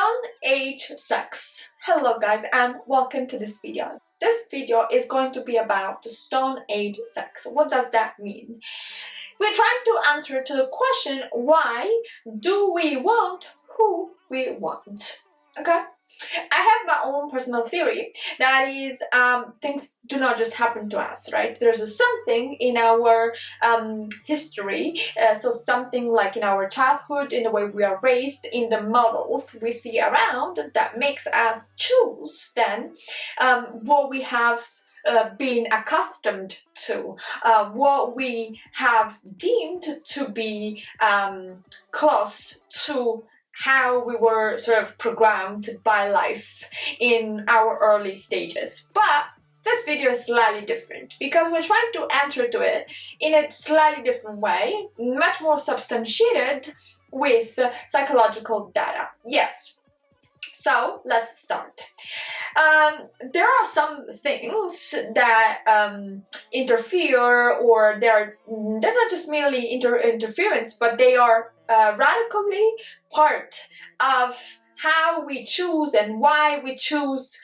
Stone Age Sex. Hello guys and welcome to this video. This video is going to be about the Stone Age sex. What does that mean? We're trying to answer to the question, why do we want who we want? Okay? I have my own personal theory that is things do not just happen to us, right? There's something in our history, so something like in our childhood, in the way we are raised, in the models we see around that makes us choose then what we have been accustomed to, what we have deemed to be close to how we were sort of programmed by life in our early stages. But this video is slightly different because we're trying to answer to it in a slightly different way, much more substantiated with psychological data. Yes. So let's start. There are some things that interfere, or they're not just merely interference, but they are radically part of how we choose and why we choose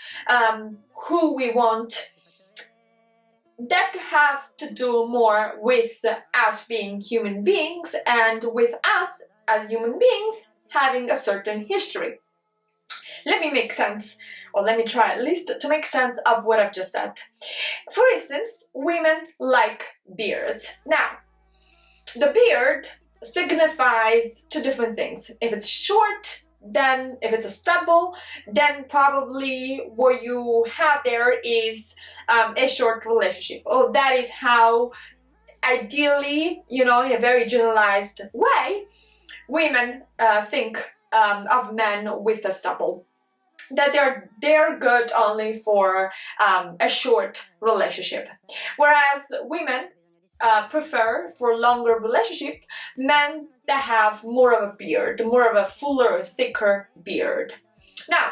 who we want, that have to do more with us being human beings and with us as human beings having a certain history. Let me make sense, or let me try at least to make sense of what I've just said. For instance, women like beards. Now, the beard signifies two different things. If it's short, then if it's a stubble, then probably what you have there is a short relationship. Oh, that is how ideally, in a very generalized way, women think of men with a stubble. That they're good only for a short relationship, whereas women prefer for longer relationship men that have more of a beard, more of a fuller, thicker beard. Now,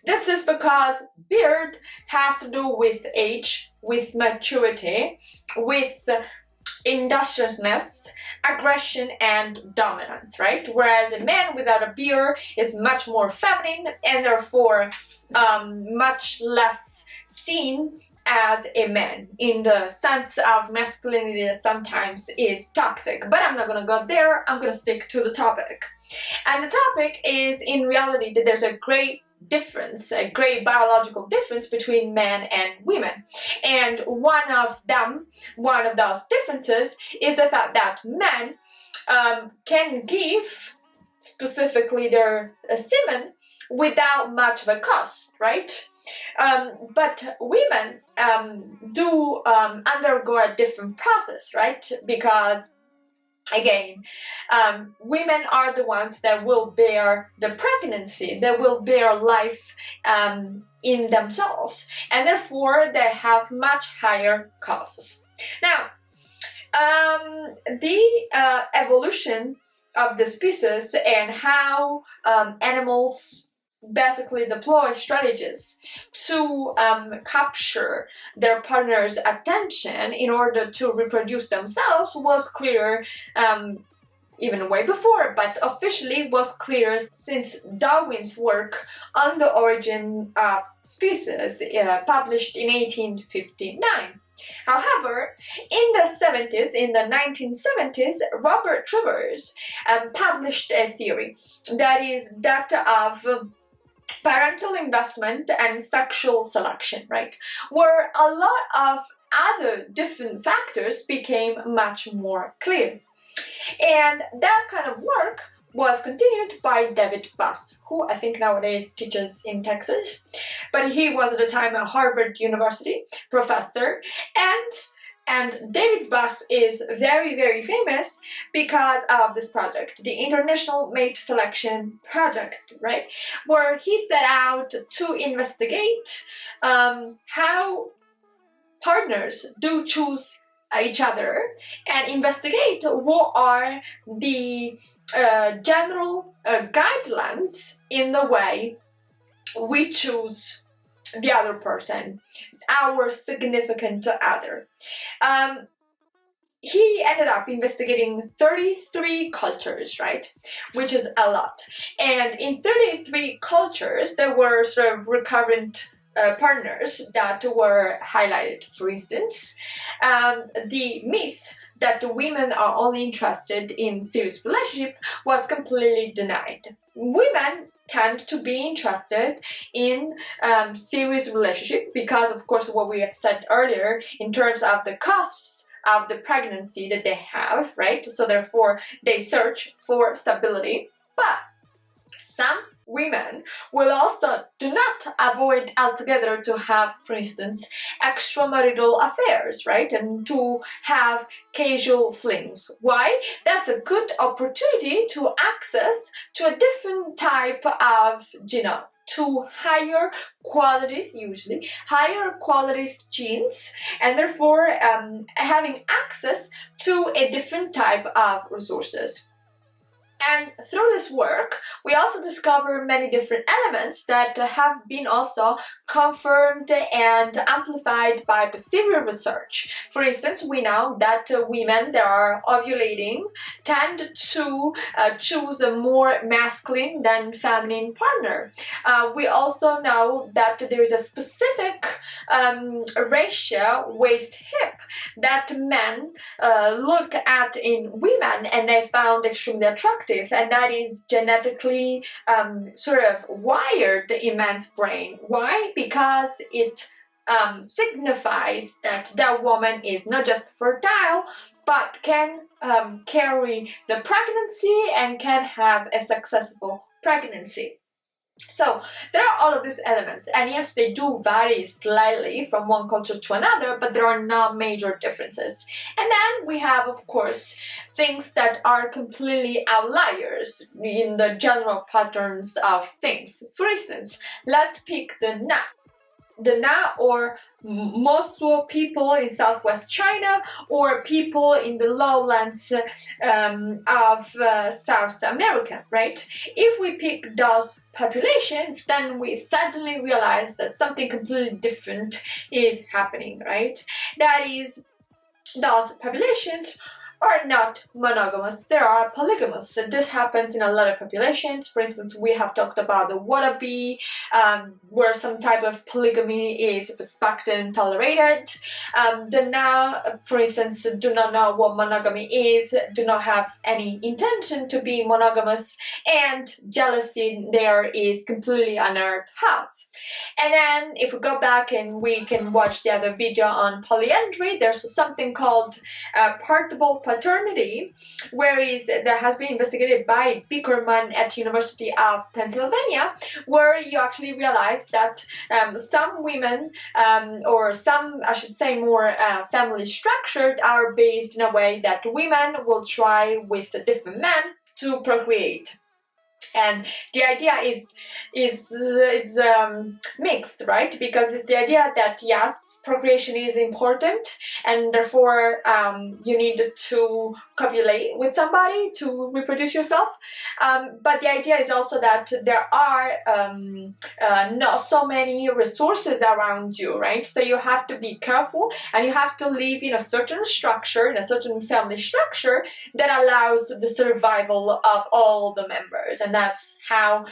this is because beard has to do with age, with maturity, with industriousness, aggression, and dominance, right? Whereas a man without a beard is much more feminine and therefore much less seen as a man, in the sense of masculinity that sometimes is toxic. But I'm not gonna go there, I'm gonna stick to the topic. And the topic is, in reality, that there's a great difference, a great biological difference between men and women. And one of those differences is the fact that men can give specifically their semen without much of a cost, right? But women do undergo a different process, right? Because again, women are the ones that will bear the pregnancy, that will bear life in themselves, and therefore they have much higher costs. Now, the evolution of the species and how animals basically deploy strategies to capture their partner's attention in order to reproduce themselves was clear even way before, but officially was clear since Darwin's work on the origin of species, published in 1859. However, in the 1970s, Robert Trivers published a theory that is that of parental investment and sexual selection, right? Where a lot of other different factors became much more clear. And that kind of work was continued by David Buss, who I think nowadays teaches in Texas, but he was at the time a Harvard University professor, and David Buss is very, very famous because of this project, the International Mate Selection Project, right? Where he set out to investigate how partners do choose each other and investigate what are the general guidelines in the way we choose the other person, our significant other. he ended up investigating 33 cultures, right? Which is a lot. And in 33 cultures, there were sort of recurrent partners that were highlighted. For instance, the myth that women are only interested in serious relationship was completely denied. Women tend to be interested in serious relationship because, of course, what we have said earlier in terms of the costs of the pregnancy that they have, right? So therefore, they search for stability. But some women will also do not avoid altogether to have, for instance, extramarital affairs, right? And to have casual flings. Why? That's a good opportunity to access to a different type of, to higher qualities, usually higher qualities genes, and therefore having access to a different type of resources. And through this work, we also discover many different elements that have been also confirmed and amplified by posterior research. For instance, we know that women that are ovulating tend to choose a more masculine than feminine partner. We also know that there is a specific ratio waist-hip that men look at in women and they found extremely attractive, and that is genetically sort of wired in man's brain. Why? Because it signifies that that woman is not just fertile, but can carry the pregnancy and can have a successful pregnancy. So there are all of these elements, and yes, they do vary slightly from one culture to another, but there are not major differences. And then we have, of course, things that are completely outliers in the general patterns of things. For instance, let's pick the Na or Mosuo people in southwest China, or people in the lowlands of South America, right? If we pick those populations, then we suddenly realize that something completely different is happening, right? That is, those populations are not monogamous, they are polygamous. So this happens in a lot of populations. For instance, we have talked about the wallaby, where some type of polygamy is respected and tolerated. The Na, for instance, do not know what monogamy is, do not have any intention to be monogamous, and jealousy there is completely unheard of. And then if we go back and we can watch the other video on polyandry, there's something called partable paternity, whereas that has been investigated by Bickerman at University of Pennsylvania, where you actually realize that some women, or some, I should say, more family structured, are based in a way that women will try with different men to procreate. And the idea is mixed, right? Because it's the idea that yes, procreation is important, and therefore you need to copulate with somebody to reproduce yourself. But the idea is also that there are not so many resources around you, right? So you have to be careful, and you have to live in a certain structure, in a certain family structure that allows the survival of all the members. And that's how,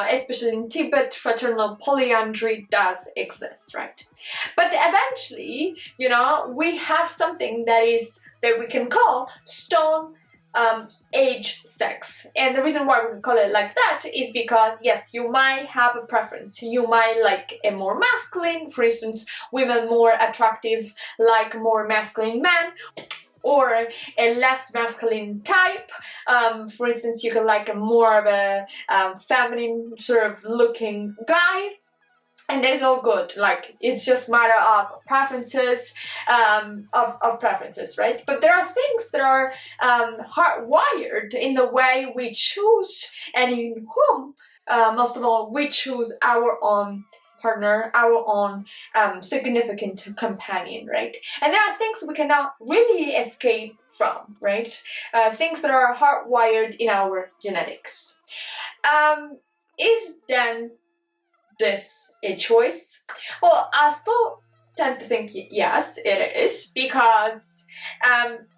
especially in Tibet, fraternal polyandry does exist, right? But eventually, we have something that we can call stone age sex. And the reason why we call it like that is because, yes, you might have a preference. You might like a more masculine, for instance, women more attractive like more masculine men, or a less masculine type. For instance, you can like a more of a feminine sort of looking guy. And that is all good. Like, it's just matter of preferences, of preferences, right? But there are things that are hardwired in the way we choose, and in whom, most of all, we choose our own partner, our own significant companion, right? And there are things we cannot really escape from, right? Things that are hardwired in our genetics. Is then this a choice? Well, tend to think yes, it is, because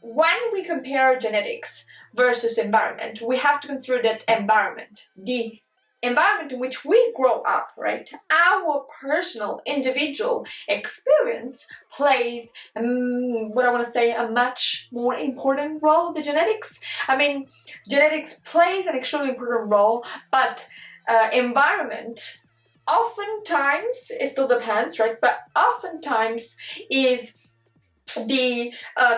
when we compare genetics versus environment, we have to consider that the environment in which we grow up, right? Our personal, individual experience plays, what I want to say, a much more important role than genetics. I mean, genetics plays an extremely important role, but environment oftentimes, it still depends, right? But oftentimes is the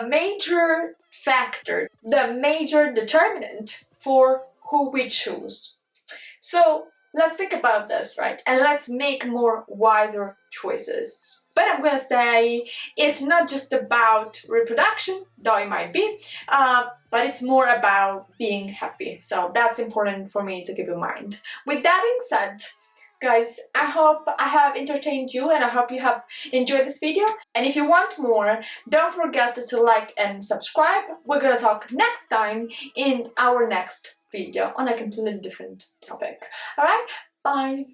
major factor, the major determinant for who we choose. So let's think about this, right? And let's make more wiser choices. But I'm gonna say it's not just about reproduction, though it might be, but it's more about being happy. So that's important for me to keep in mind. With that being said, guys, I hope I have entertained you and I hope you have enjoyed this video. And if you want more, don't forget to like and subscribe. We're gonna talk next time in our next video on a completely different topic. Alright, bye!